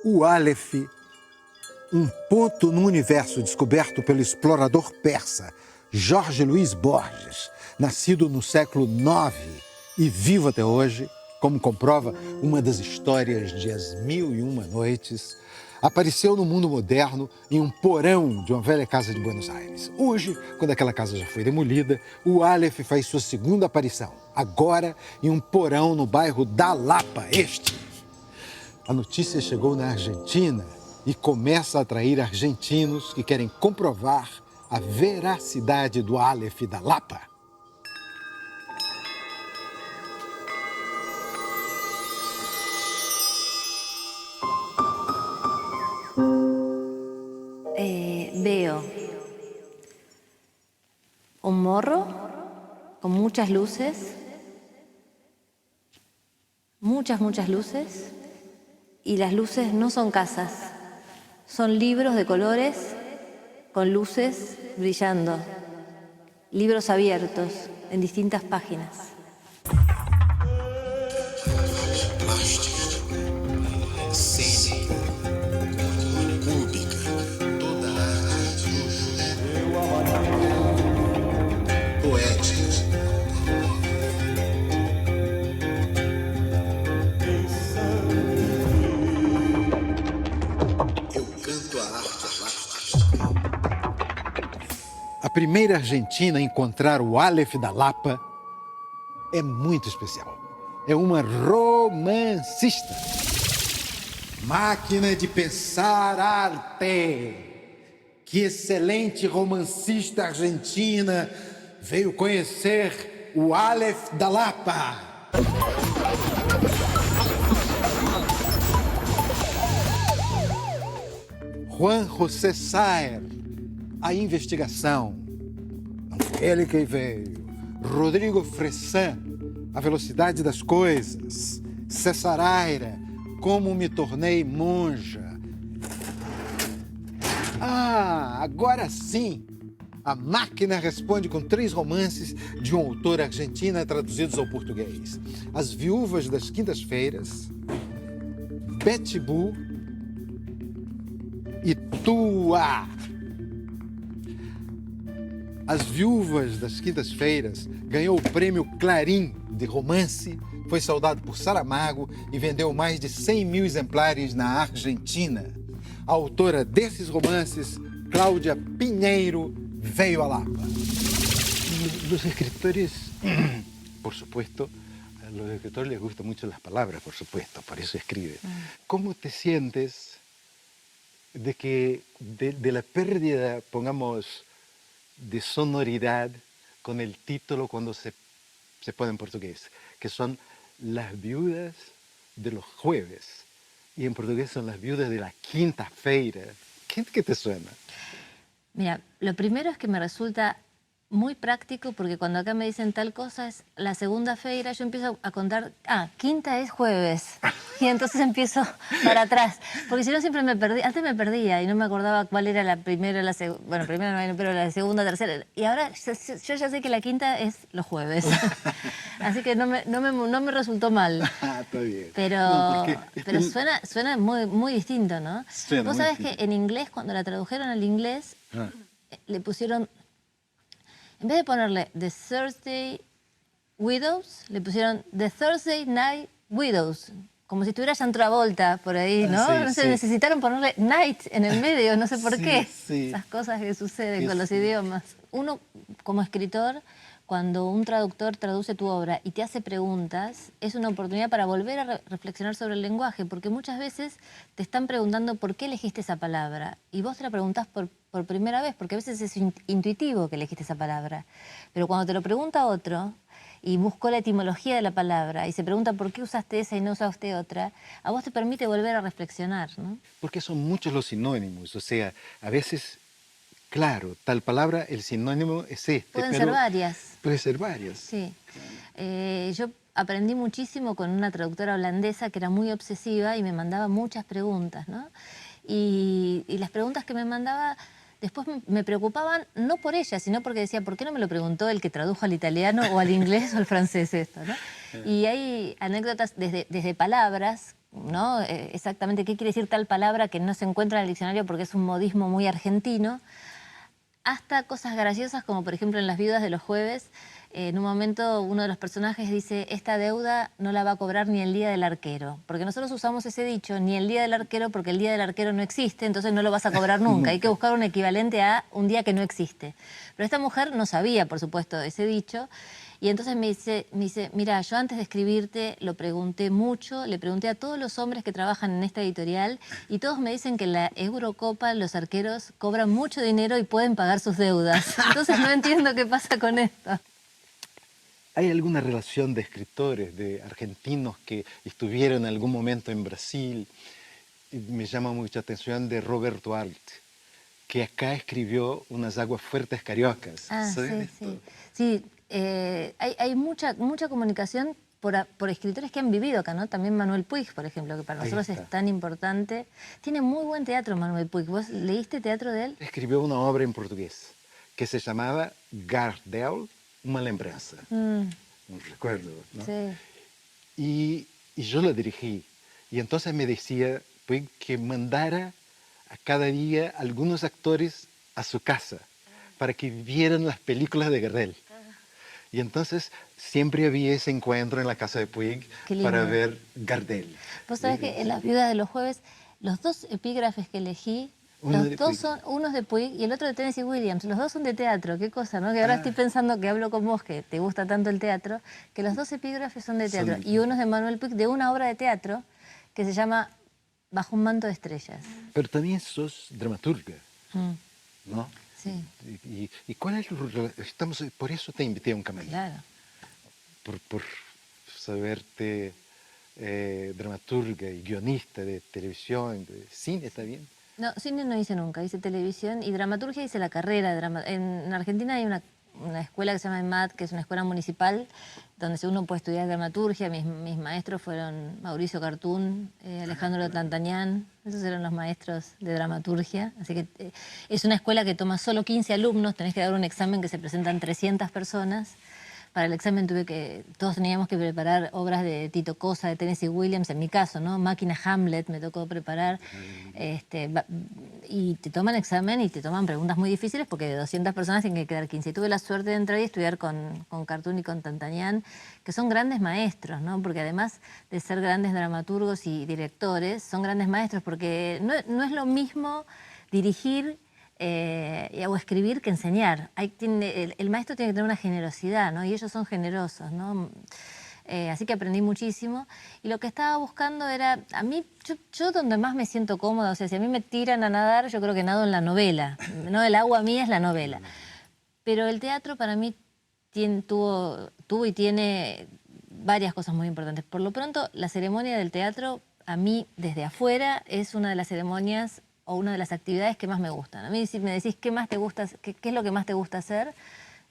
O Aleph, um ponto no universo descoberto pelo explorador persa Jorge Luiz Borges, nascido no século IX e vivo até hoje, como comprova uma das histórias de As Mil e Uma Noites, apareceu no mundo moderno em um porão de uma velha casa de Buenos Aires. Hoje, quando aquela casa já foi demolida, o Aleph faz sua segunda aparição, agora em um porão no bairro da Lapa, A notícia chegou na Argentina e começa a atrair argentinos que querem comprovar a veracidade do Aleph da Lapa. Veo un morro con muchas luces, muchas luces, y las luces no son casas, son libros de colores con luces brillando, libros abiertos en distintas páginas. A primeira argentina a encontrar o Aleph da Lapa é muito especial. É uma romancista. Máquina de pensar arte. Que excelente romancista argentina veio conhecer o Aleph da Lapa. Juan José Saer, A Investigação. Não foi ele que veio. Rodrigo Fressan, A Velocidade das Coisas. César Aira, Como Me Tornei Monja. Agora sim! A Máquina responde com 3 romances de uma autora argentina traduzidos ao português. As Viúvas das Quintas-Feiras, Betty Boo e Tua. As Viúvas das Quintas-Feiras ganhou o prêmio Clarim de romance, foi saudado por Saramago e vendeu mais de 100 mil exemplares na Argentina. A autora desses romances, Cláudia Pinheiro, veio a Lapa. Los escritores, por supuesto, a los escritores les gustan mucho las palabras, por supuesto, por eso escriben. ¿Cómo te sientes de que de la pérdida, pongamos, de sonoridad con el título cuando se pone en portugués, que son Las Viudas de los Jueves, y en portugués son Las Viudas de la Quinta-feira? ¿Qué te suena? Mira, lo primero es que me resulta muy práctico porque cuando acá me dicen tal cosa es la segunda feira, yo empiezo a contar, quinta es jueves. Y entonces empiezo para atrás. Porque si no siempre me perdí, antes me perdía y no me acordaba cuál era la primera, la segunda, bueno, primera no, pero la segunda, tercera. Y ahora yo ya sé que la quinta es los jueves. Así que no me resultó mal. Está bien. Pero, No, pero suena muy distinto, ¿no? Suena Vos muy sabés distinto. que en inglés, cuando la tradujeron al inglés, le pusieron, en vez de ponerle The Thursday Widows, le pusieron The Thursday Night Widows. Como si estuviera Jean Travolta por ahí, ¿no? Sí, No sé, sí. necesitaron ponerle night en el medio, no sé por Sí, qué. sí. Esas cosas que suceden Sí, con los sí. idiomas. Uno, como escritor, cuando un traductor traduce tu obra y te hace preguntas, es una oportunidad para volver a reflexionar sobre el lenguaje, porque muchas veces te están preguntando por qué elegiste esa palabra y vos te la preguntás por primera vez, porque a veces es intuitivo que elegiste esa palabra. Pero cuando te lo pregunta otro y buscó la etimología de la palabra y se pregunta por qué usaste esa y no usaste otra, a vos te permite volver a reflexionar, ¿no? Porque son muchos los sinónimos, o sea, a veces, claro, tal palabra, el sinónimo es este. Pueden pero ser varias. Puede ser varias. Sí. Yo aprendí muchísimo con una traductora holandesa que era muy obsesiva y me mandaba muchas preguntas, ¿no? Y las preguntas que me mandaba después me preocupaban no por ella, sino porque decía, ¿por qué no me lo preguntó el que tradujo al italiano o al inglés o al francés esto, ¿no? Y hay anécdotas desde palabras ¿no? Exactamente qué quiere decir tal palabra que no se encuentra en el diccionario porque es un modismo muy argentino, hasta cosas graciosas como por ejemplo en Las viudas de los jueves, en un momento uno de los personajes dice, esta deuda no la va a cobrar ni el día del arquero, porque nosotros usamos ese dicho, ni el día del arquero, porque el día del arquero no existe, entonces no lo vas a cobrar nunca, hay que buscar un equivalente a un día que no existe. Pero esta mujer no sabía, por supuesto, ese dicho, y entonces me dice, mira, yo antes de escribirte lo pregunté mucho, le pregunté a todos los hombres que trabajan en esta editorial y todos me dicen que en la Eurocopa los arqueros cobran mucho dinero y pueden pagar sus deudas. Entonces no entiendo qué pasa con esto. ¿Hay alguna relación de escritores, de argentinos que estuvieron en algún momento en Brasil? Y me llama mucha atención de Roberto Alt, que acá escribió Unas aguas fuertes cariocas. Ah, ¿Saben sí, esto? sí. Sí, hay mucha comunicación por escritores que han vivido acá, ¿no? También Manuel Puig, por ejemplo, que para Ahí nosotros está. es tan importante. Tiene muy buen teatro Manuel Puig. ¿Vos leíste teatro de él? Escribió una obra en portugués que se llamaba Gardel, una lembranza. Mm, No recuerdo, ¿no? sí. Y yo lo dirigí. Y entonces me decía Puig que mandara a cada día algunos actores a su casa para que vieran las películas de Gardel. Y entonces siempre había ese encuentro en la casa de Puig Qué lindo. para ver Gardel. Vos sabés que en Las viudas de los jueves, los dos epígrafes que elegí, Uno los de dos Puig. son, uno es de Puig y el otro de Tennessee Williams. Los dos son de teatro, qué cosa, ¿no? Que ahora estoy pensando que hablo con vos, que te gusta tanto el teatro, que los dos epígrafes son de Son teatro. de Y uno es de Manuel Puig, de una obra de teatro que se llama Bajo un manto de estrellas. Pero también sos dramaturga, Mm, ¿no? sí, ¿Y cuál es por eso te invité a un camino, claro. por saberte dramaturga y guionista de televisión, de cine, ¿está bien? No, cine no hice nunca, hice televisión y dramaturgia hice la carrera. En Argentina hay una escuela que se llama EMAD, que es una escuela municipal, donde uno puede estudiar dramaturgia. Mis maestros fueron Mauricio Cartún, Alejandro Tantañán, esos eran los maestros de dramaturgia. Así que es una escuela que toma solo 15 alumnos, tenés que dar un examen que se presentan 300 personas. Para el examen todos teníamos que preparar obras de Tito Cosa, de Tennessee Williams, en mi caso, ¿no? Máquina Hamlet me tocó preparar. Y te toman examen y te toman preguntas muy difíciles porque de 200 personas tienen que quedar 15. Y tuve la suerte de entrar y estudiar con Cartoon y con Tantañán, que son grandes maestros, ¿no? Porque además de ser grandes dramaturgos y directores, son grandes maestros porque no es lo mismo dirigir o escribir que enseñar. El maestro tiene que tener una generosidad, ¿no? Y ellos son generosos, ¿no? Así que aprendí muchísimo. Y lo que estaba buscando era, a mí, yo donde más me siento cómoda, o sea, si a mí me tiran a nadar, yo creo que nado en la novela, ¿no? El agua mía es la novela. Pero el teatro para mí tuvo y tiene varias cosas muy importantes. Por lo pronto, la ceremonia del teatro, a mí, desde afuera, es una de las ceremonias o una de las actividades que más me gustan. A mí, si me decís qué más te gusta, qué es lo que más te gusta hacer,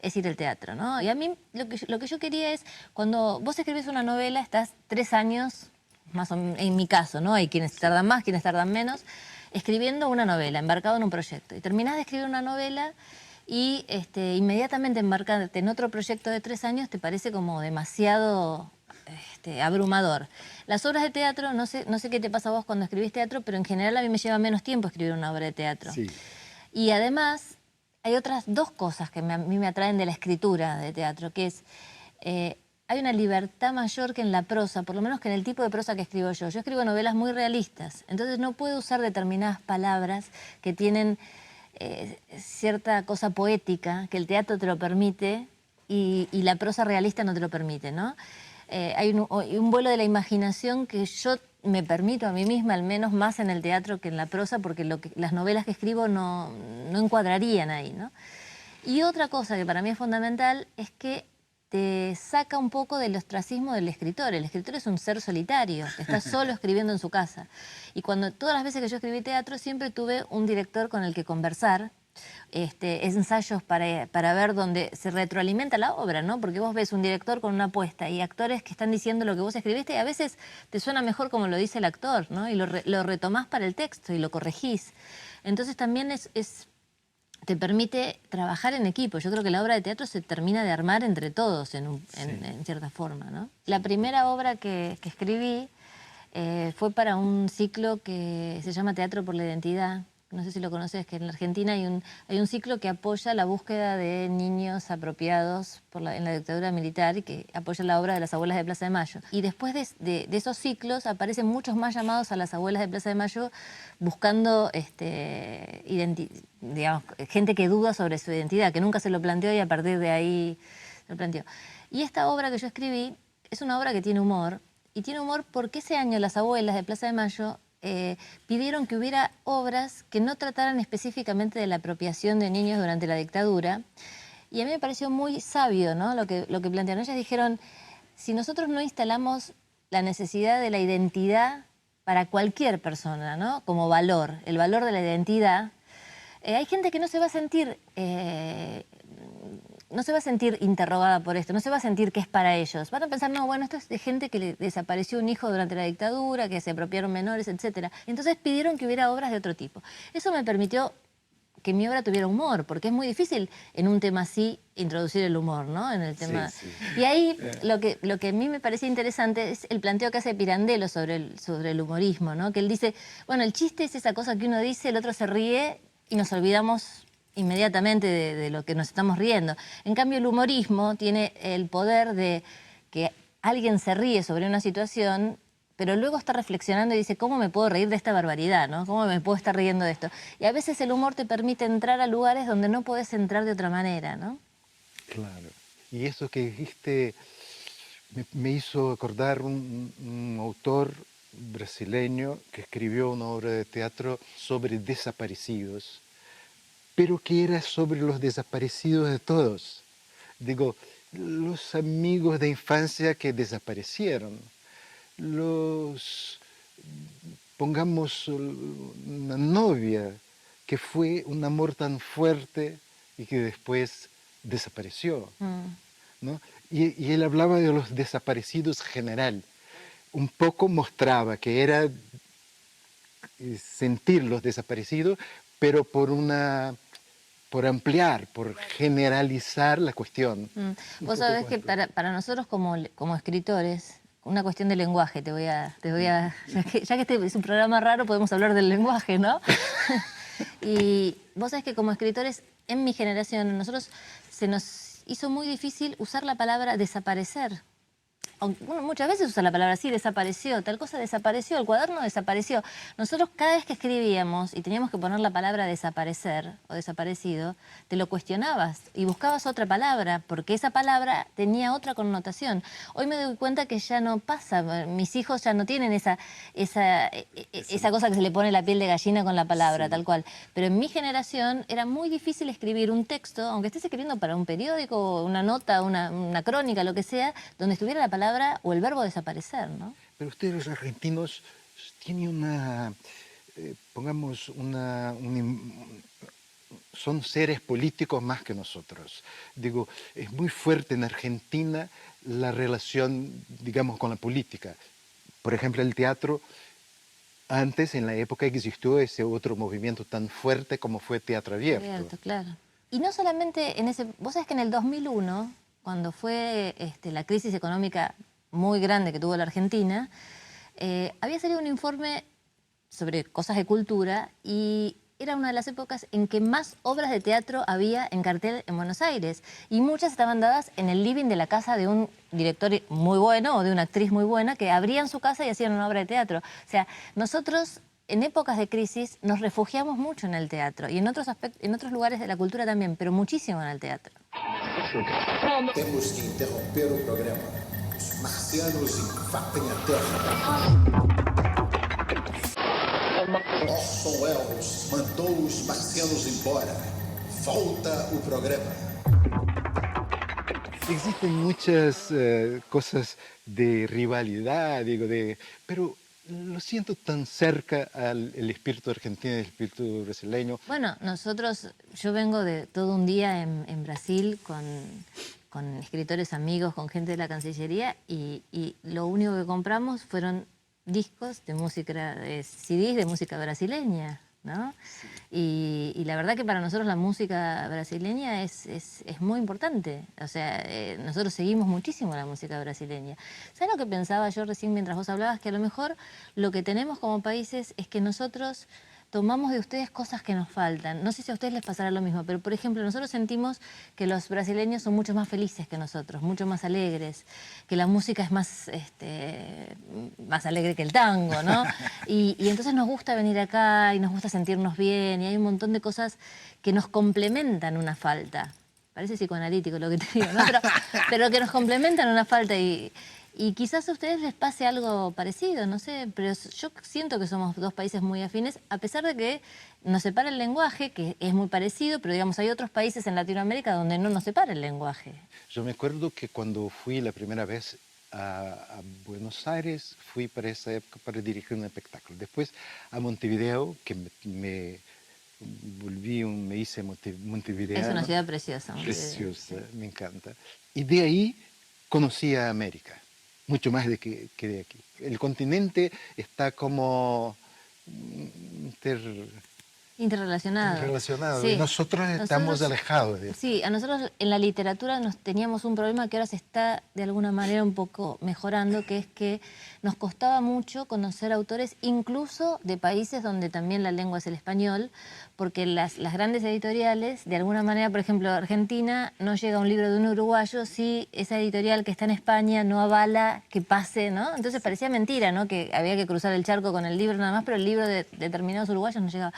es ir al teatro, ¿no? Y a mí lo que yo quería es, cuando vos escribís una novela, estás 3 años, más o menos, en mi caso, ¿no? Hay quienes tardan más, quienes tardan menos, escribiendo una novela, embarcado en un proyecto. Y terminás de escribir una novela y inmediatamente embarcarte en otro proyecto de 3 años te parece como demasiado abrumador. Las obras de teatro, no sé qué te pasa a vos cuando escribís teatro, pero en general a mí me lleva menos tiempo escribir una obra de teatro. Sí. Y además hay otras dos cosas que a mí me atraen de la escritura de teatro, que es, hay una libertad mayor que en la prosa, por lo menos que en el tipo de prosa que escribo yo. Yo escribo novelas muy realistas, entonces no puedo usar determinadas palabras que tienen cierta cosa poética, que el teatro te lo permite y la prosa realista no te lo permite, ¿no? Hay un vuelo de la imaginación que yo me permito a mí misma, al menos más en el teatro que en la prosa, porque las novelas que escribo no encuadrarían ahí, ¿no? Y otra cosa que para mí es fundamental es que te saca un poco del ostracismo del escritor. El escritor es un ser solitario, que está solo escribiendo en su casa. Y todas las veces que yo escribí teatro siempre tuve un director con el que conversar, ensayos para ver dónde se retroalimenta la obra, ¿no? Porque vos ves un director con una apuesta y actores que están diciendo lo que vos escribiste y a veces te suena mejor como lo dice el actor, ¿no? Y lo retomás para el texto y lo corregís. Entonces también te permite trabajar en equipo. Yo creo que la obra de teatro se termina de armar entre todos en cierta forma, ¿no? La primera obra que escribí Fue para un ciclo que se llama Teatro por la Identidad. No sé si lo conoces, que en la Argentina hay un ciclo que apoya la búsqueda de niños apropiados en la dictadura militar y que apoya la obra de las abuelas de Plaza de Mayo. Y después de esos ciclos aparecen muchos más llamados a las abuelas de Plaza de Mayo buscando digamos, gente que duda sobre su identidad, que nunca se lo planteó y a partir de ahí se lo planteó. Y esta obra que yo escribí es una obra que tiene humor, y tiene humor porque ese año las abuelas de Plaza de Mayo pidieron que hubiera obras que no trataran específicamente de la apropiación de niños durante la dictadura. Y a mí me pareció muy sabio, ¿no?, lo que plantearon. Ellas dijeron, si nosotros no instalamos la necesidad de la identidad para cualquier persona, ¿no?, como valor, el valor de la identidad, hay gente que no se va a sentir... no se va a sentir interrogada por esto, no se va a sentir que es para ellos. Van a pensar, no, bueno, esto es de gente que le desapareció un hijo durante la dictadura, que se apropiaron menores, etc. Entonces pidieron que hubiera obras de otro tipo. Eso me permitió que mi obra tuviera humor, porque es muy difícil en un tema así introducir el humor, ¿no?, en el tema. Sí, sí. Y ahí lo que a mí me parecía interesante es el planteo que hace Pirandello sobre el humorismo, ¿no?, que él dice, bueno, el chiste es esa cosa que uno dice, el otro se ríe y nos olvidamos inmediatamente de lo que nos estamos riendo. En cambio, el humorismo tiene el poder de que alguien se ríe sobre una situación, pero luego está reflexionando y dice, ¿cómo me puedo reír de esta barbaridad, ¿no? ¿Cómo me puedo estar riendo de esto? Y a veces el humor te permite entrar a lugares donde no puedes entrar de otra manera, ¿no? Claro. Y eso que dijiste me hizo acordar un autor brasileño que escribió una obra de teatro sobre desaparecidos, pero que era sobre los desaparecidos de todos. Digo, los amigos de infancia que desaparecieron, pongamos, una novia que fue un amor tan fuerte y que después desapareció, ¿no? Y él hablaba de los desaparecidos general. Un poco mostraba que era sentir los desaparecidos, pero por ampliar, por generalizar la cuestión. Vos sabés que para nosotros como escritores, una cuestión de lenguaje, ya que este es un programa raro, podemos hablar del lenguaje, ¿no? Y vos sabés que como escritores, en mi generación, nosotros se nos hizo muy difícil usar la palabra desaparecer. Bueno, muchas veces usa la palabra así, desapareció, tal cosa desapareció, el cuaderno desapareció. Nosotros cada vez que escribíamos y teníamos que poner la palabra desaparecer o desaparecido, te lo cuestionabas y buscabas otra palabra, porque esa palabra tenía otra connotación. Hoy me doy cuenta que ya no pasa, mis hijos ya no tienen esa cosa que se le pone la piel de gallina con la palabra, sí, tal cual. Pero en mi generación era muy difícil escribir un texto, aunque estés escribiendo para un periódico, una nota, una crónica, lo que sea, donde estuviera la palabra o el verbo desaparecer, ¿no? Pero ustedes los argentinos tienen son seres políticos más que nosotros. Digo, es muy fuerte en Argentina la relación, digamos, con la política. Por ejemplo, el teatro, antes, en la época, existió ese otro movimiento tan fuerte como fue Teatro Abierto. Abierto, claro. Y no solamente en ese... Vos sabés que en el 2001, cuando fue la crisis económica muy grande que tuvo la Argentina, había salido un informe sobre cosas de cultura y era una de las épocas en que más obras de teatro había en cartel en Buenos Aires. Y muchas estaban dadas en el living de la casa de un director muy bueno o de una actriz muy buena que abrían su casa y hacían una obra de teatro. O sea, nosotros en épocas de crisis nos refugiamos mucho en el teatro y en otros lugares de la cultura también, pero muchísimo en el teatro. Temos que interromper o programa. Os marcianos invadem a Terra. Orson Welles mandou os marcianos embora. Volta o programa. Existen muchas cosas de rivalidad, pero lo siento tan cerca al espíritu argentino y el espíritu brasileño. Bueno, yo vengo de todo un día en Brasil con escritores amigos, con gente de la Cancillería y lo único que compramos fueron discos de música, CDs de música brasileña, ¿no? Y la verdad que para nosotros la música brasileña es muy importante. O sea, nosotros seguimos muchísimo la música brasileña. ¿Sabes lo que pensaba yo recién mientras vos hablabas? Que a lo mejor lo que tenemos como países es que nosotros tomamos de ustedes cosas que nos faltan. No sé si a ustedes les pasará lo mismo, pero por ejemplo, nosotros sentimos que los brasileños son mucho más felices que nosotros, mucho más alegres, que la música es más, más alegre que el tango, ¿no? Y entonces nos gusta venir acá y nos gusta sentirnos bien y hay un montón de cosas que nos complementan una falta. Parece psicoanalítico lo que te digo, ¿no? Pero que nos complementan una falta y quizás a ustedes les pase algo parecido, no sé, pero yo siento que somos dos países muy afines, a pesar de que nos separa el lenguaje, que es muy parecido, pero digamos, hay otros países en Latinoamérica donde no nos separa el lenguaje. Yo me acuerdo que cuando fui la primera vez a Buenos Aires, fui para esa época para dirigir un espectáculo. Después a Montevideo, que me volví, me hice montevideano. Es una ciudad preciosa. Preciosa, me encanta. Y de ahí conocí a América, mucho más que de aquí. El continente está como interrelacionado. Sí. Y nosotros estamos alejados de eso. Sí, a nosotros en la literatura teníamos un problema que ahora se está de alguna manera un poco mejorando, que es que nos costaba mucho conocer autores incluso de países donde también la lengua es el español, porque las grandes editoriales, de alguna manera, por ejemplo, Argentina, no llega un libro de un uruguayo si esa editorial que está en España no avala que pase, ¿no? Entonces parecía mentira, ¿no? Que había que cruzar el charco con el libro nada más, pero el libro de determinados uruguayos no llegaba.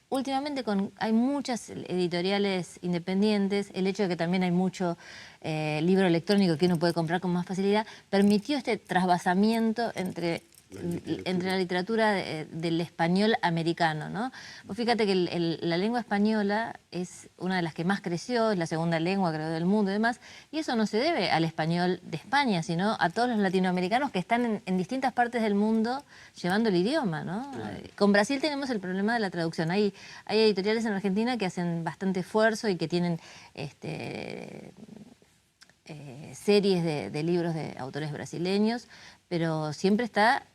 Últimamente hay muchas editoriales independientes, el hecho de que también hay mucho libro electrónico que uno puede comprar con más facilidad, permitió este trasvasamiento entre la literatura del español americano, ¿no? Vos fíjate que la lengua española es una de las que más creció, es la segunda lengua, creo, del mundo y demás, y eso no se debe al español de España, sino a todos los latinoamericanos que están en distintas partes del mundo llevando el idioma, ¿no? Claro. Con Brasil tenemos el problema de la traducción. Hay editoriales en Argentina que hacen bastante esfuerzo y que tienen series de libros de autores brasileños, pero siempre está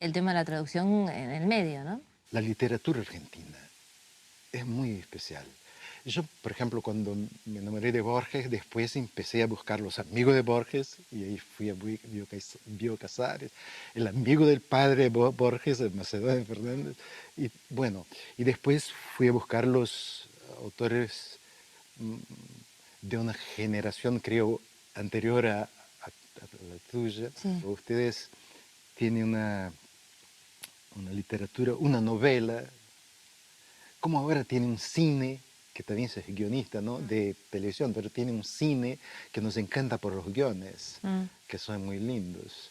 el tema de la traducción en el medio, ¿no? La literatura argentina es muy especial. Yo, por ejemplo, cuando me enamoré de Borges, después empecé a buscar los amigos de Borges, y ahí fui a Bioy Casares, el amigo del padre de Borges, Macedonio Fernández, y bueno, y después fui a buscar los autores de una generación, creo, anterior a la tuya. Sí. Ustedes tienen una literatura, una novela, como ahora tiene un cine, que también es guionista, ¿no? De televisión, pero tiene un cine que nos encanta por los guiones, que son muy lindos.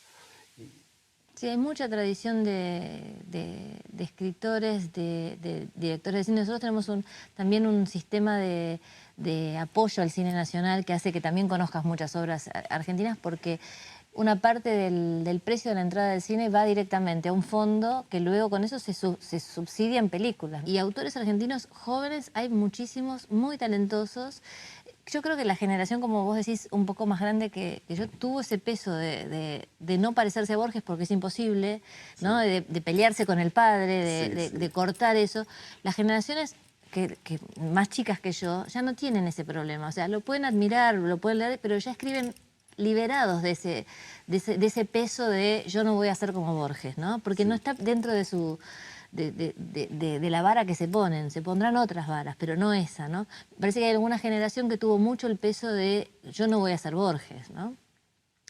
Sí, hay mucha tradición de escritores, de directores de cine. Nosotros tenemos también un sistema de apoyo al cine nacional que hace que también conozcas muchas obras argentinas, porque una parte del precio de la entrada del cine va directamente a un fondo que luego con eso se subsidia en películas. Y autores argentinos jóvenes hay muchísimos, muy talentosos. Yo creo que la generación, como vos decís, un poco más grande que yo, tuvo ese peso de no parecerse a Borges porque es imposible, ¿no? De pelearse con el padre, de cortar eso. Las generaciones que más chicas que yo ya no tienen ese problema. O sea, lo pueden admirar, lo pueden leer, pero ya escriben liberados de ese peso de yo no voy a ser como Borges, ¿no? Porque no está dentro de su de la vara que se ponen, se pondrán otras varas, pero no esa, ¿no? Parece que hay alguna generación que tuvo mucho el peso de yo no voy a ser Borges, ¿no?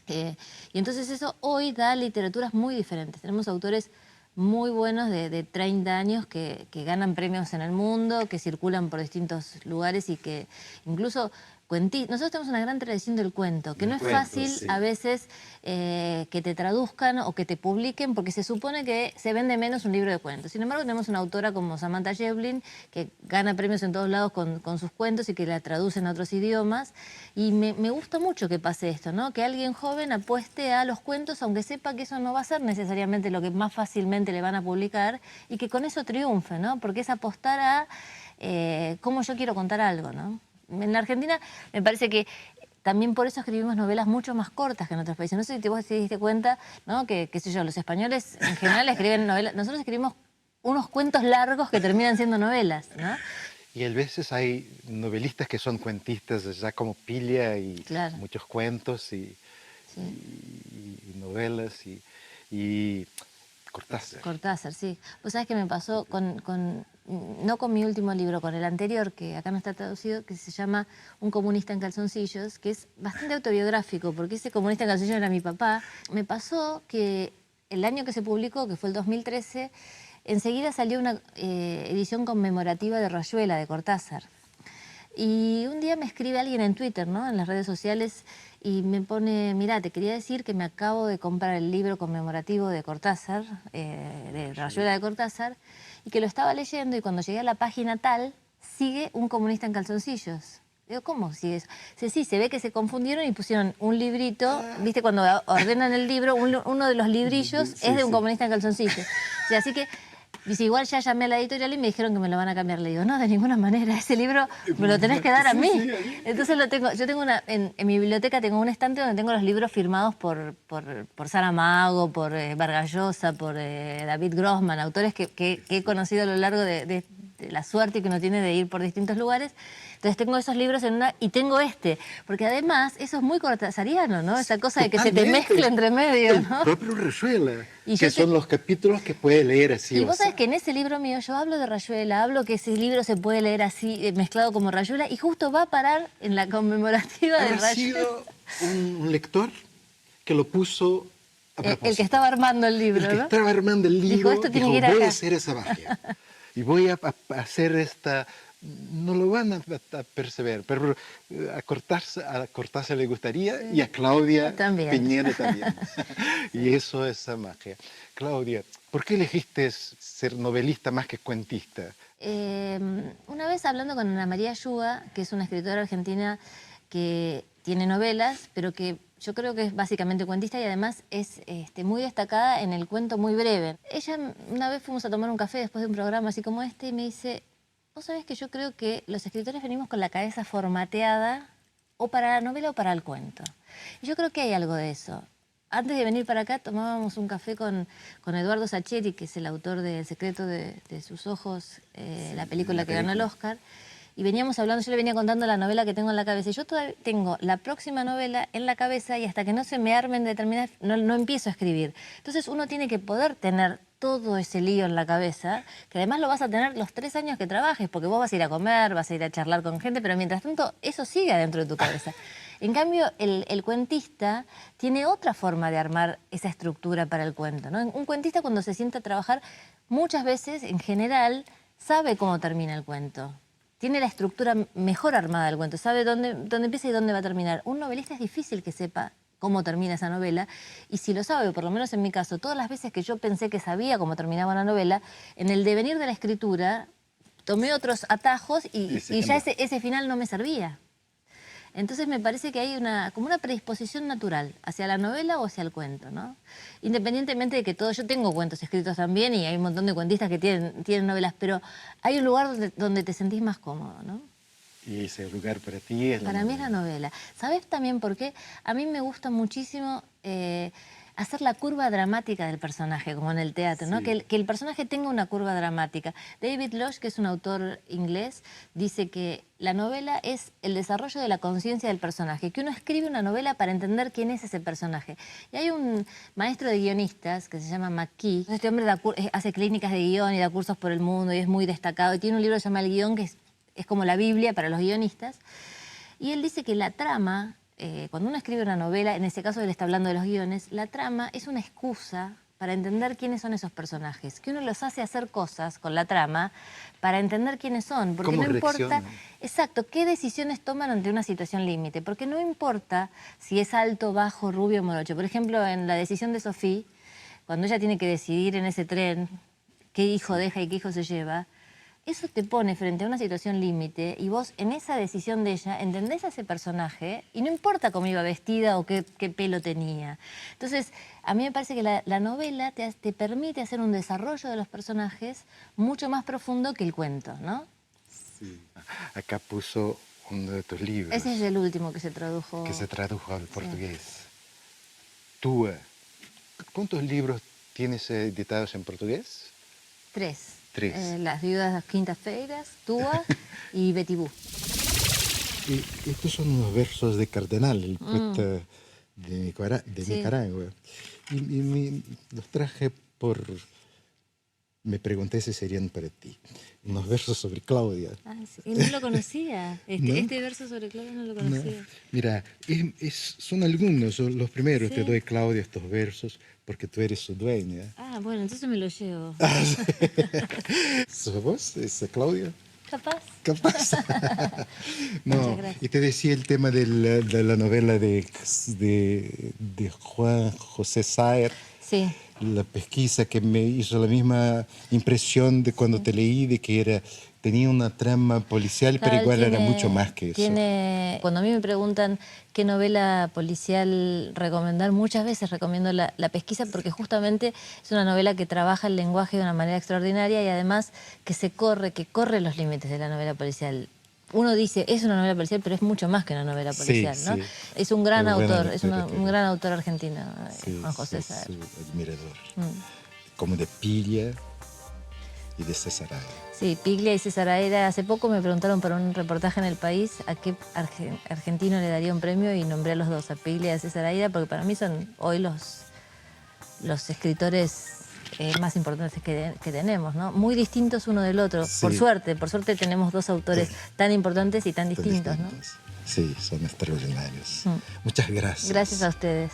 Y entonces eso hoy da literaturas muy diferentes. Tenemos autores muy buenos de 30 años que ganan premios en el mundo, que circulan por distintos lugares y que incluso nosotros tenemos una gran tradición del cuento, que no es fácil a veces que te traduzcan o que te publiquen, porque se supone que se vende menos un libro de cuentos. Sin embargo, tenemos una autora como Samantha Schweblin, que gana premios en todos lados con sus cuentos y que la traducen a otros idiomas. Y me gusta mucho que pase esto, ¿no? Que alguien joven apueste a los cuentos, aunque sepa que eso no va a ser necesariamente lo que más fácilmente le van a publicar, y que con eso triunfe, ¿no? Porque es apostar a cómo yo quiero contar algo, ¿no? En la Argentina me parece que también por eso escribimos novelas mucho más cortas que en otros países. No sé si vos te diste cuenta, ¿no? Que, qué sé yo, los españoles en general escriben novelas. Nosotros escribimos unos cuentos largos que terminan siendo novelas, ¿no? Y a veces hay novelistas que son cuentistas ya como Pilla y Claro. muchos cuentos y Sí. novelas y Cortázar. Cortázar, sí. Vos sabés que me pasó no con mi último libro, con el anterior, que acá no está traducido, que se llama Un comunista en calzoncillos, que es bastante autobiográfico, porque ese comunista en calzoncillos era mi papá. Me pasó que el año que se publicó, que fue el 2013, enseguida salió una edición conmemorativa de Rayuela, de Cortázar. Y un día me escribe alguien en Twitter, ¿no? En las redes sociales, y me pone, mira, te quería decir que me acabo de comprar el libro conmemorativo de Cortázar, de Rayuela de Cortázar, y que lo estaba leyendo y cuando llegué a la página tal, sigue Un comunista en calzoncillos. Digo, ¿cómo sigue eso? Dice, sí, se ve que se confundieron y pusieron un librito, ¿viste? Cuando ordenan el libro, uno de los librillos es de Un comunista en calzoncillos. O sea, así que... Dice, igual ya llamé a la editorial y me dijeron que me lo van a cambiar. Le digo, no, de ninguna manera, ese libro me lo tenés que dar a mí. Entonces lo tengo, yo tengo en mi biblioteca tengo un estante donde tengo los libros firmados por Saramago, por Vargas Llosa, por David Grossman, autores que he conocido a lo largo de la suerte que uno tiene de ir por distintos lugares. Entonces tengo esos libros en una... Y tengo porque además eso es muy cortázariano, ¿no? Esa cosa de que se te mezcla entre medio, ¿no? El propio Rayuela, Y que son los capítulos que puede leer así. Y vos sabés que en ese libro mío yo hablo de Rayuela, hablo que ese libro se puede leer así, mezclado como Rayuela, y justo va a parar en la conmemorativa de Habrá Rayuela. sido un lector que lo puso a propósito. El que estaba armando el libro, El que ¿no? estaba armando el libro Dijo, esto tiene que ir voy acá. a hacer esa magia. Y voy a hacer esta... No lo van a perceber, pero a Cortázar le gustaría y a Claudia También. Piñera también. Y eso es esa magia. Claudia, ¿por qué elegiste ser novelista más que cuentista? Una vez hablando con Ana María Yuga, que es una escritora argentina que tiene novelas, pero que yo creo que es básicamente cuentista y además es muy destacada en el cuento muy breve. Ella, una vez fuimos a tomar un café después de un programa así como este y me dice, vos sabés que yo creo que los escritores venimos con la cabeza formateada o para la novela o para el cuento. Y yo creo que hay algo de eso. Antes de venir para acá tomábamos un café con Eduardo Sacheri, que es el autor de El secreto de sus ojos, la película que ganó el Oscar. Y veníamos hablando, yo le venía contando la novela que tengo en la cabeza. Y yo todavía tengo la próxima novela en la cabeza y hasta que no se me armen determinadas, no empiezo a escribir. Entonces uno tiene que poder tener todo ese lío en la cabeza, que además lo vas a tener los 3 años que trabajes, porque vos vas a ir a comer, vas a ir a charlar con gente, pero mientras tanto eso sigue adentro de tu cabeza. En cambio, el cuentista tiene otra forma de armar esa estructura para el cuento, ¿no? Un cuentista cuando se sienta a trabajar, muchas veces, en general, sabe cómo termina el cuento. Tiene la estructura mejor armada del cuento, sabe dónde empieza y dónde va a terminar. Un novelista es difícil que sepa cómo termina esa novela, y si lo sabe, por lo menos en mi caso, todas las veces que yo pensé que sabía cómo terminaba una novela, en el devenir de la escritura tomé otros atajos y ya ese final no me servía. Entonces me parece que hay como una predisposición natural hacia la novela o hacia el cuento, ¿no? Independientemente de que yo tengo cuentos escritos también y hay un montón de cuentistas que tienen novelas, pero hay un lugar donde te sentís más cómodo, ¿no? Y ese lugar para ti es la Para mí es la novela. ¿Sabes también por qué? A mí me gusta muchísimo hacer la curva dramática del personaje, como en el teatro, ¿no? Que el personaje tenga una curva dramática. David Lodge, que es un autor inglés, dice que la novela es el desarrollo de la conciencia del personaje, que uno escribe una novela para entender quién es ese personaje. Y hay un maestro de guionistas que se llama McKee. Este hombre hace clínicas de guión y da cursos por el mundo y es muy destacado. Y tiene un libro que se llama El guión, que es como la Biblia para los guionistas. Y él dice que la trama, cuando uno escribe una novela, en ese caso él está hablando de los guiones, la trama es una excusa para entender quiénes son esos personajes, que uno los hace hacer cosas con la trama para entender quiénes son, porque ¿Cómo no importa, reaccionan? exacto, qué decisiones toman ante una situación límite, porque no importa si es alto, bajo, rubio o morocho. Por ejemplo, en la decisión de Sophie, cuando ella tiene que decidir en ese tren qué hijo deja y qué hijo se lleva, eso te pone frente a una situación límite y vos en esa decisión de ella entendés a ese personaje y no importa cómo iba vestida o qué pelo tenía. Entonces, a mí me parece que la novela te permite hacer un desarrollo de los personajes mucho más profundo que el cuento, ¿no? Sí. Acá puso uno de tus libros. Ese es el último que se tradujo. Que se tradujo al portugués. Tú, ¿cuántos libros tienes editados en portugués? 3. Tres. Las viudas das Quintas-Feiras, Tua y Betty Boo. Y estos son unos versos de Cardenal, el poeta de Sí. Nicaragua. Y los traje por... Me pregunté si serían para ti. Unos versos sobre Claudia. Ah, sí. Y no lo conocía. ¿No? Este verso sobre Claudia no lo No. conocía. Mira, son algunos, son los primeros. Sí. Te doy, Claudia, estos versos porque tú eres su dueña. Ah, bueno, entonces me lo llevo. ¿Sos vos, esa Claudia? Capaz. Capaz. No, Muchas gracias. y te decía el tema de la novela de Juan José Saer, Sí. la pesquisa que me hizo la misma impresión de cuando te leí, de que tenía una trama policial, pero Claro, igual él era mucho más que eso. Cuando a mí me preguntan qué novela policial recomendar, muchas veces recomiendo La Pesquisa porque justamente es una novela que trabaja el lenguaje de una manera extraordinaria y además que corre los límites de la novela policial. Uno dice, es una novela policial, pero es mucho más que una novela policial, ¿no? Sí. Es un gran Muy buena autor, lectura, un gran autor argentino, Sí, Juan José sí, Saer. soy admirador. Como de Pilla y de César Aira. Sí, Piglia y César Aira. Hace poco me preguntaron para un reportaje en El País a qué argentino le daría un premio y nombré a los dos, a Piglia y a César Aira, porque para mí son hoy los escritores más importantes que tenemos, ¿no? Muy distintos uno del otro. Sí. Por suerte tenemos dos autores tan importantes y tan distintos, ¿no? Sí, son extraordinarios. Muchas gracias. Gracias a ustedes.